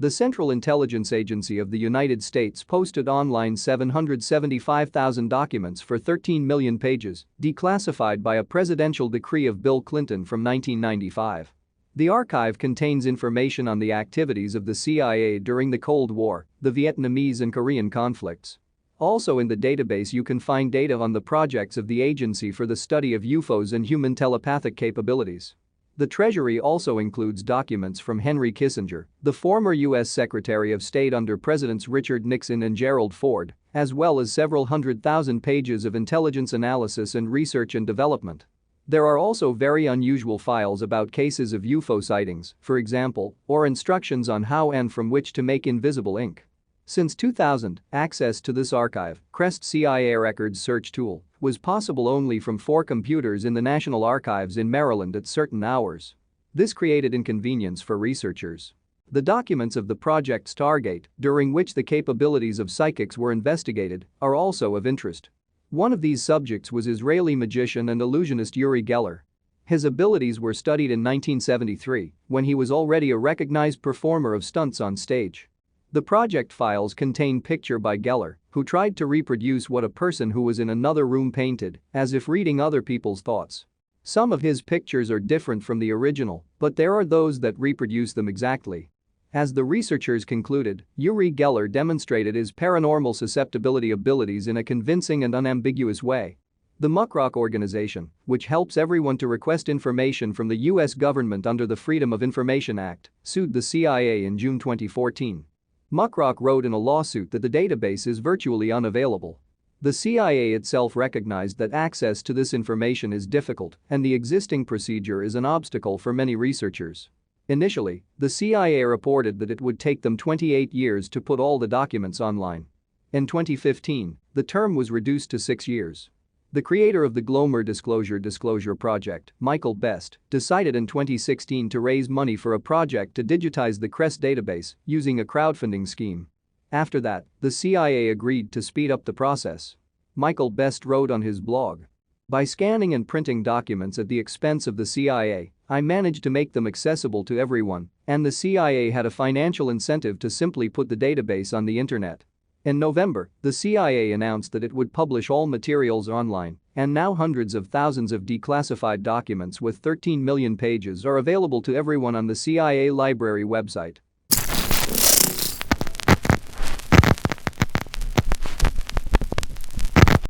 The Central Intelligence Agency of the United States posted online 775,000 documents for 13 million pages, declassified by a presidential decree of Bill Clinton from 1995. The archive contains information on the activities of the CIA during the Cold War, the Vietnamese and Korean conflicts. Also in the database you can find data on the projects of the agency for the study of UFOs and human telepathic capabilities. The Treasury also includes documents from Henry Kissinger, the former U.S. Secretary of State under Presidents Richard Nixon and Gerald Ford, as well as several 100,000 pages of intelligence analysis and research and development. There are also very unusual files about cases of UFO sightings, for example, or instructions on how and from which to make invisible ink. Since 2000, access to this archive, CREST CIA Records Search Tool, was possible only from 4 computers in the National Archives in Maryland at certain hours. This created inconvenience for researchers. The documents of the Project Stargate, during which the capabilities of psychics were investigated, are also of interest. One of these subjects was Israeli magician and illusionist Uri Geller. His abilities were studied in 1973, when he was already a recognized performer of stunts on stage. The project files contain picture by Geller, who tried to reproduce what a person who was in another room painted, as if reading other people's thoughts. Some of his pictures are different from the original, but there are those that reproduce them exactly. As the researchers concluded, Uri Geller demonstrated his paranormal susceptibility abilities in a convincing and unambiguous way. The Muckrock organization, which helps everyone to request information from the U.S. government under the Freedom of Information Act, sued the CIA in June 2014. Muckrock wrote in a lawsuit that the database is virtually unavailable. The CIA itself recognized that access to this information is difficult and the existing procedure is an obstacle for many researchers. Initially, the CIA reported that it would take them 28 years to put all the documents online. In 2015, the term was reduced to 6 years. The creator of the Glomer Disclosure Project, Michael Best, decided in 2016 to raise money for a project to digitize the CREST database using a crowdfunding scheme. After that, the CIA agreed to speed up the process. Michael Best wrote on his blog, "By scanning and printing documents at the expense of the CIA, I managed to make them accessible to everyone, and the CIA had a financial incentive to simply put the database on the internet." In November, the CIA announced that it would publish all materials online, and now hundreds of thousands of declassified documents with 13 million pages are available to everyone on the CIA library website.